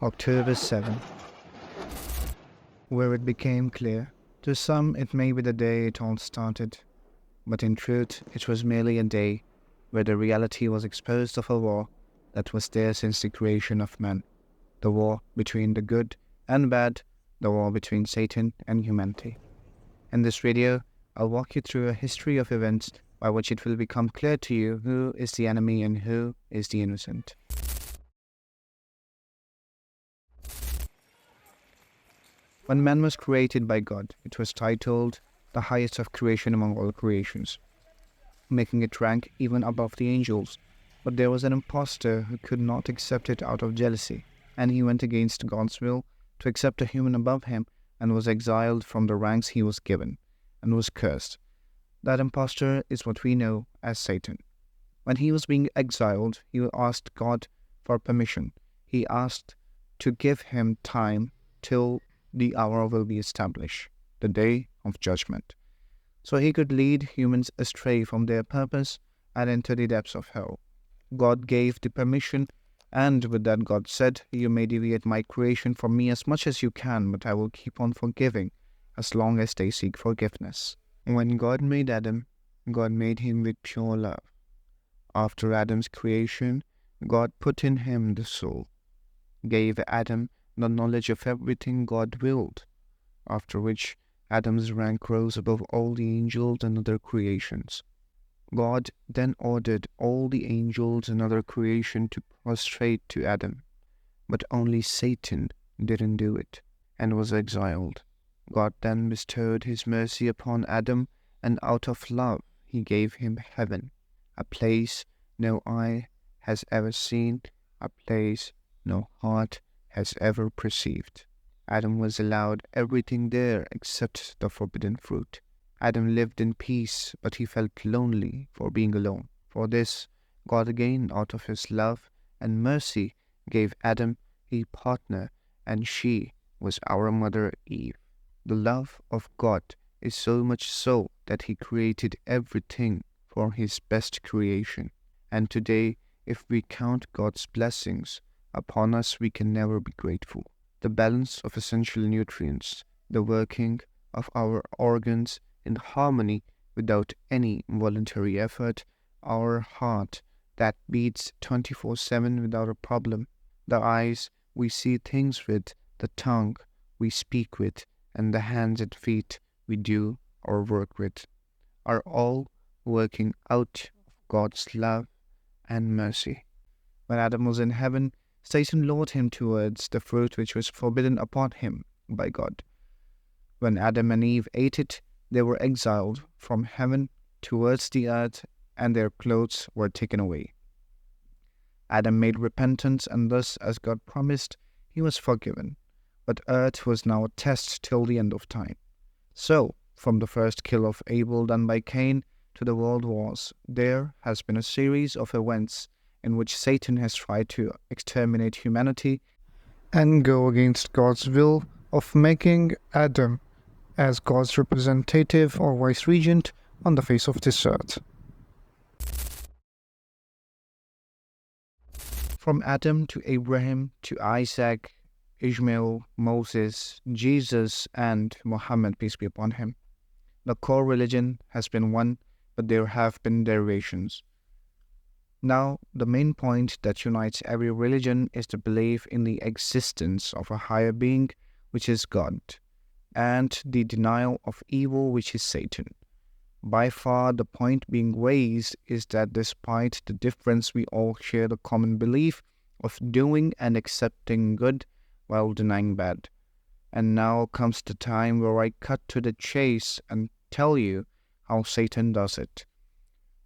October 7, where it became clear. To some, it may be the day it all started, but in truth, it was merely a day where the reality was exposed of a war that was there since the creation of man. The war between the good and bad, the war between Satan and humanity. In this video, I'll walk you through a history of events by which it will become clear to you who is the enemy and who is the innocent. When man was created by God, it was titled the highest of creation among all creations, making it rank even above the angels. But there was an impostor who could not accept it out of jealousy, and he went against God's will to accept a human above him and was exiled from the ranks he was given, and was cursed. That impostor is what we know as Satan. When he was being exiled, he asked God for permission. He asked to give him time till the hour will be established, the day of judgment, so he could lead humans astray from their purpose and into the depths of hell. God gave the permission, and with that God said, "You may deviate my creation from me as much as you can, but I will keep on forgiving as long as they seek forgiveness." When God made Adam, God made him with pure love. After Adam's creation, God put in him the soul, gave Adam the knowledge of everything God willed, after which Adam's rank rose above all the angels and other creations. God then ordered all the angels and other creation to prostrate to Adam, but only Satan didn't do it and was exiled. God then bestowed his mercy upon Adam, and out of love he gave him heaven, a place no eye has ever seen, a place no heart has ever perceived. Adam was allowed everything there except the forbidden fruit. Adam lived in peace, but he felt lonely for being alone. For this, God again, out of his love and mercy, gave Adam a partner, and she was our mother Eve. The love of God is so much so that he created everything for his best creation. And today, if we count God's blessings upon us, we can never be grateful. The balance of essential nutrients, the working of our organs in harmony without any voluntary effort, our heart that beats 24/7 without a problem, the eyes we see things with, the tongue we speak with, and the hands and feet we do our work with, are all working out of God's love and mercy. When Adam was in heaven, Satan lured him towards the fruit which was forbidden upon him by God. When Adam and Eve ate it, they were exiled from heaven towards the earth, and their clothes were taken away. Adam made repentance, and thus, as God promised, he was forgiven. But earth was now a test till the end of time. So, from the first kill of Abel done by Cain to the world wars, there has been a series of events in which Satan has tried to exterminate humanity and go against God's will of making Adam as God's representative or vice-regent on the face of this earth. From Adam to Abraham to Isaac, Ishmael, Moses, Jesus, and Muhammad, peace be upon him, the core religion has been one, but there have been derivations. Now, the main point that unites every religion is the belief in the existence of a higher being, which is God, and the denial of evil, which is Satan. By far, the point being raised is that despite the difference, we all share the common belief of doing and accepting good while denying bad. And now comes the time where I cut to the chase and tell you how Satan does it.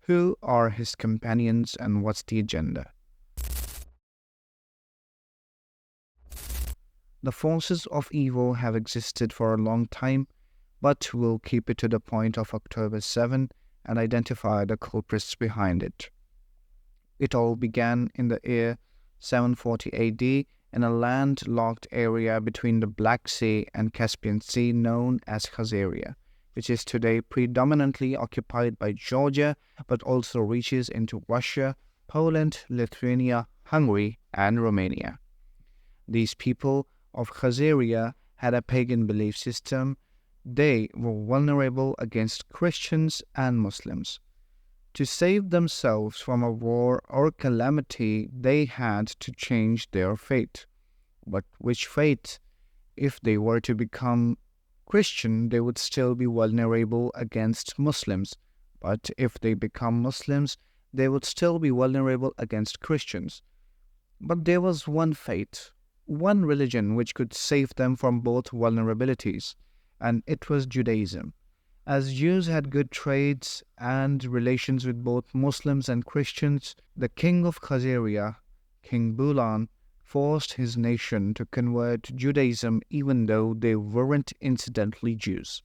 Who are his companions and what's the agenda? The forces of evil have existed for a long time, but we'll keep it to the point of October 7 and identify the culprits behind it. It all began in the year 740 AD in a landlocked area between the Black Sea and Caspian Sea known as Khazaria, which is today predominantly occupied by Georgia, but also reaches into Russia, Poland, Lithuania, Hungary, and Romania. These people of Khazaria had a pagan belief system. They were vulnerable against Christians and Muslims. To save themselves from a war or calamity, they had to change their fate. But which fate? If they were to become Christian, they would still be vulnerable against Muslims. But if they become Muslims, they would still be vulnerable against Christians. But there was one fate, one religion which could save them from both vulnerabilities, and it was Judaism. As Jews had good trades and relations with both Muslims and Christians, the king of Khazaria, King Bulan, forced his nation to convert to Judaism even though they weren't incidentally Jews.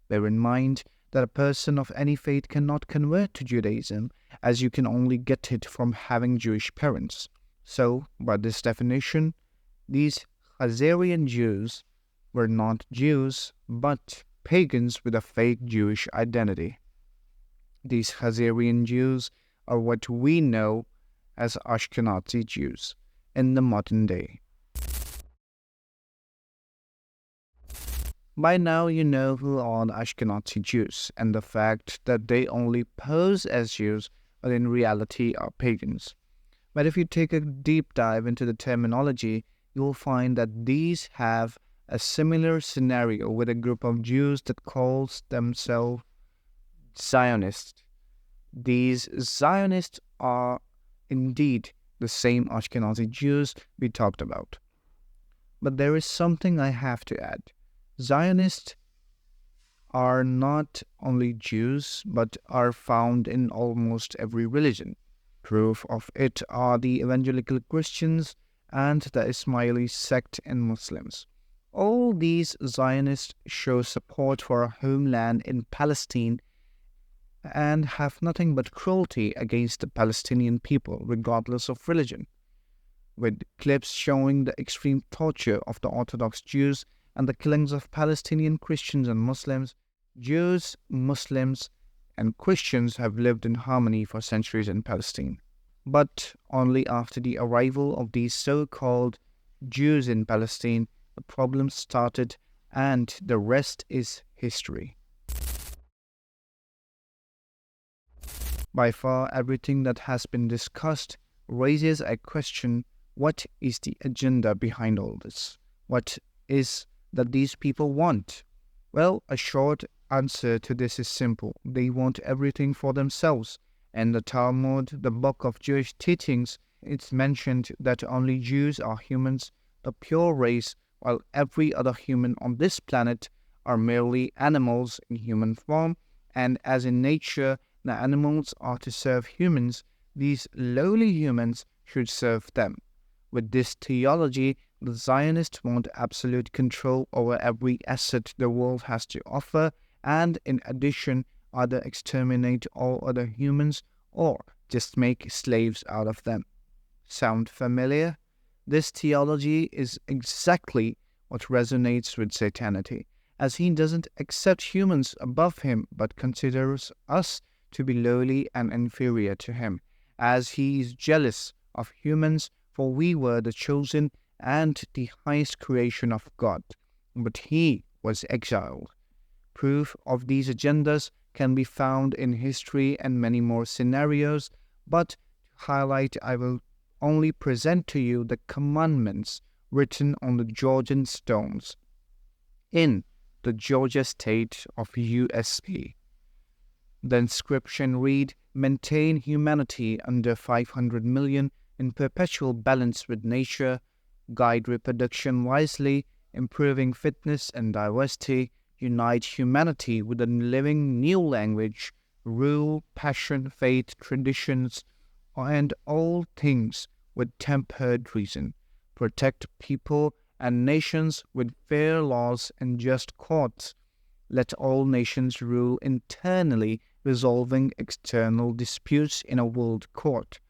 Bear in mind that a person of any faith cannot convert to Judaism, as you can only get it from having Jewish parents. So, by this definition, these Khazarian Jews were not Jews, but pagans with a fake Jewish identity. These Khazarian Jews are what we know as Ashkenazi Jews in the modern day. By now, you know who are the Ashkenazi Jews and the fact that they only pose as Jews but in reality are pagans. But if you take a deep dive into the terminology, you will find that these have a similar scenario with a group of Jews that calls themselves Zionists. These Zionists are indeed the same Ashkenazi Jews we talked about. But there is something I have to add. Zionists are not only Jews, but are found in almost every religion. Proof of it are the evangelical Christians and the Ismaili sect in Muslims. All these Zionists show support for a homeland in Palestine and have nothing but cruelty against the Palestinian people, regardless of religion, with clips showing the extreme torture of the Orthodox Jews and the killings of Palestinian Christians and Muslims. Jews, Muslims, and Christians have lived in harmony for centuries in Palestine. But only after the arrival of these so-called Jews in Palestine, the problem started, and the rest is history. By far, everything that has been discussed raises a question: what is the agenda behind all this? What is that these people want? Well, a short answer to this is simple. They want everything for themselves. In the Talmud, the book of Jewish teachings, it's mentioned that only Jews are humans, the pure race, while every other human on this planet are merely animals in human form, and as in nature, the animals are to serve humans, these lowly humans should serve them. With this theology, the Zionists want absolute control over every asset the world has to offer, and in addition, either exterminate all other humans or just make slaves out of them. Sound familiar? This theology is exactly what resonates with Satanism, as he doesn't accept humans above him but considers us to be lowly and inferior to him, as he is jealous of humans, for we were the chosen and the highest creation of God, but he was exiled. Proof of these agendas can be found in history and many more scenarios, but to highlight, I will only present to you the commandments written on the Georgian stones in the Georgia state of USA. The inscription read, "Maintain humanity under 500 million in perpetual balance with nature, guide reproduction wisely, improving fitness and diversity, unite humanity with a living new language, rule, passion, faith, traditions, and all things with tempered reason, protect people and nations with fair laws and just courts. Let all nations rule internally, resolving external disputes in a world court.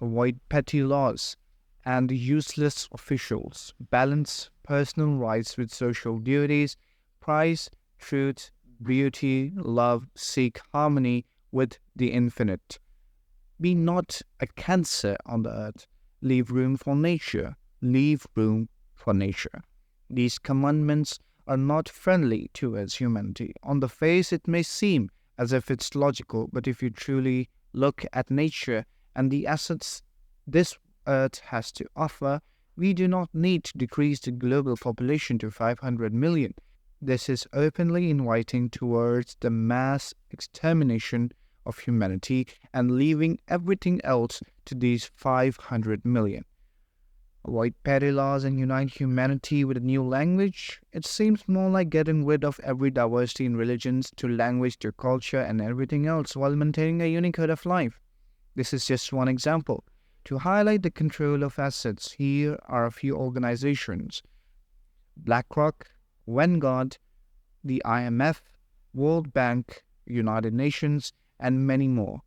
Avoid petty laws and useless officials. Balance personal rights with social duties. Prize truth, beauty, love. Seek harmony with the infinite. Be not a cancer on the earth. Leave room for nature. Leave room for nature. These commandments are not friendly towards humanity. On the face, it may seem as if it's logical, but if you truly look at nature and the assets this earth has to offer, we do not need to decrease the global population to 500 million. This is openly inviting towards the mass extermination of humanity and leaving everything else to these 500 million. Avoid petty laws and unite humanity with a new language? It seems more like getting rid of every diversity in religions to language to culture and everything else while maintaining a unique code of life. This is just one example. To highlight the control of assets, here are a few organizations: BlackRock, Vanguard, the IMF, World Bank, United Nations, and many more.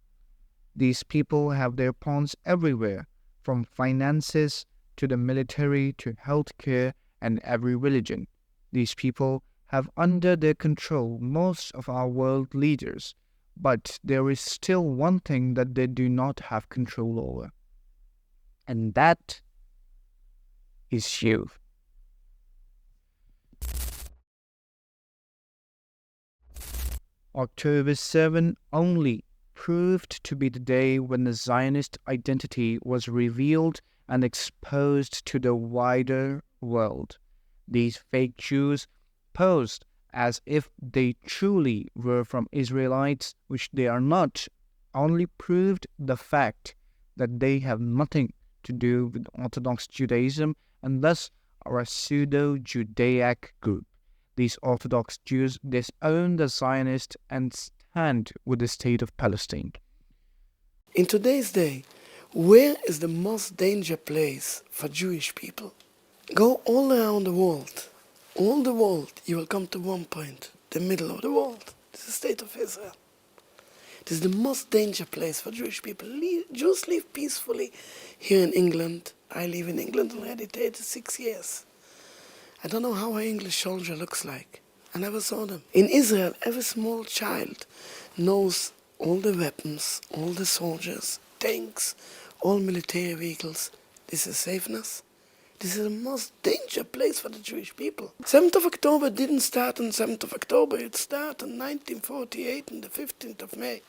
These people have their pawns everywhere, from finances to the military to healthcare and every religion. These people have under their control most of our world leaders, but there is still one thing that they do not have control over, and that is you. October 7 only proved to be the day when the Zionist identity was revealed and exposed to the wider world. These fake Jews posed as if they truly were from Israelites, which they are not, only proved the fact that they have nothing to do with Orthodox Judaism and thus are a pseudo-Judaic group. These Orthodox Jews disown the Zionists and stand with the state of Palestine. In today's day, where is the most dangerous place for Jewish people? Go all around the world. All the world, you will come to one point, the middle of the world. This is the state of Israel. It is the most dangerous place for Jewish people. Jews live peacefully here in England. I live in England already 36 years. I don't know how an English soldier looks like. I never saw them. In Israel, every small child knows all the weapons, all the soldiers, tanks, all military vehicles. This is safeness. This is the most dangerous place for the Jewish people. 7th of October didn't start on 7th of October. It started in 1948 on the 15th of May.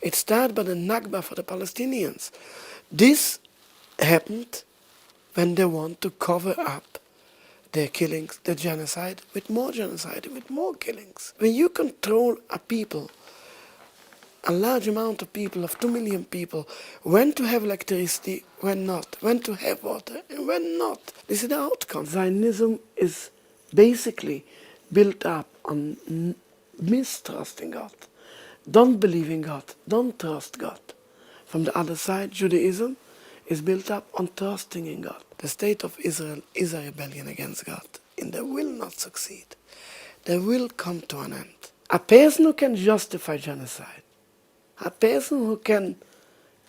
It started by the Nakba for the Palestinians. This happened when they want to cover up their killings, their genocide, with more genocide, with more killings. When you control a people, a large amount of people, of 2 million people, when to have electricity, when not, when to have water, and when not. This is the outcome. Zionism is basically built up on mistrusting God. Don't believe in God, don't trust God. From the other side, Judaism is built up on trusting in God. The state of Israel is a rebellion against God, and they will not succeed. They will come to an end. A person who can justify genocide, a person who can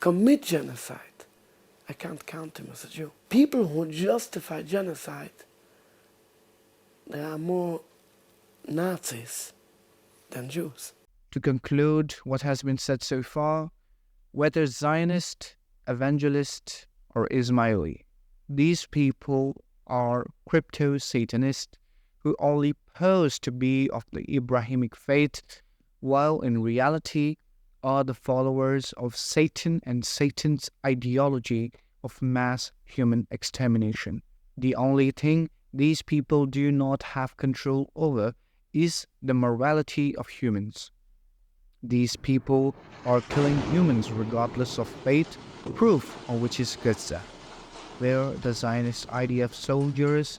commit genocide, I can't count him as a Jew. People who justify genocide, there are more Nazis than Jews. To conclude what has been said so far, whether Zionist, evangelist, or Ismaili, these people are crypto-Satanists who only pose to be of the Abrahamic faith, while in reality are the followers of Satan and Satan's ideology of mass human extermination. The only thing these people do not have control over is the morality of humans. These people are killing humans regardless of faith, proof of which is Gaza, where the Zionist IDF soldiers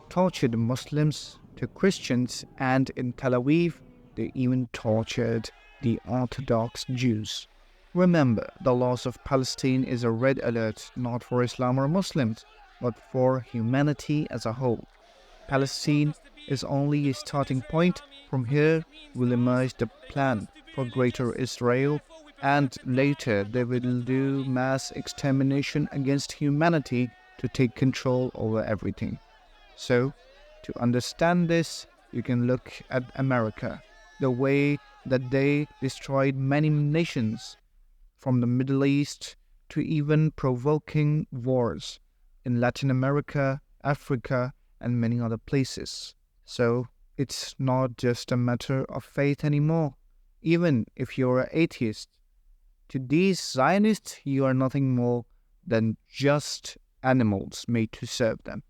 tortured Muslims to Christians, and in Tel Aviv they even tortured the Orthodox Jews. Remember, the loss of Palestine is a red alert not for Islam or Muslims, but for humanity as a whole. Palestine is only a starting point. From here will emerge the plan for Greater Israel, and later they will do mass extermination against humanity to take control over everything. So, to understand this, you can look at America, the way that they destroyed many nations, from the Middle East to even provoking wars in Latin America Africa, and many other places. So it's not just a matter of faith anymore. Even if you're an atheist, to these Zionists, you are nothing more than just animals made to serve them.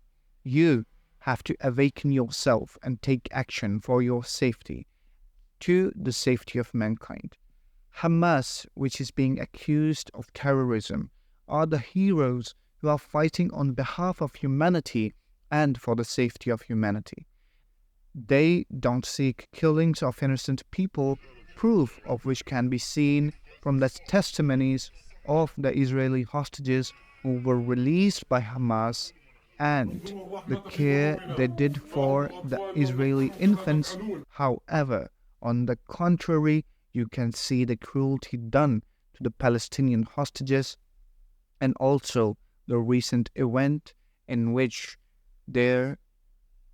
You have to awaken yourself and take action for your safety, to the safety of mankind. Hamas, which is being accused of terrorism, are the heroes who are fighting on behalf of humanity and for the safety of humanity. They don't seek killings of innocent people, proof of which can be seen from the testimonies of the Israeli hostages who were released by Hamas and the care they did for the Israeli infants. However, on the contrary, you can see the cruelty done to the Palestinian hostages and also the recent event in which there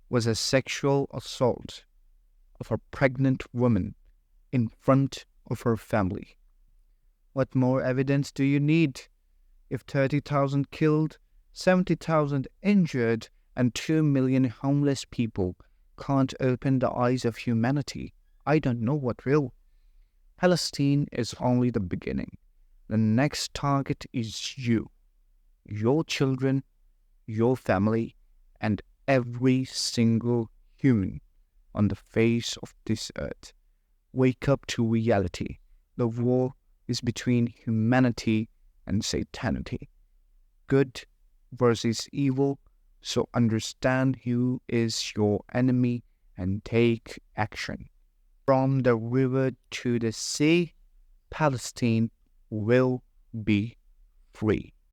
was a sexual assault of a pregnant woman in front of her family. What more evidence do you need? If 30,000 killed, 70,000 injured, and 2 million homeless people can't open the eyes of humanity, I don't know what will. Palestine is only the beginning. The next target is you, your children, your family, and every single human on the face of this earth. Wake up to reality. The war is between humanity and satanity. Good versus evil. So understand who is your enemy and take action. From the river to the sea, Palestine will be free.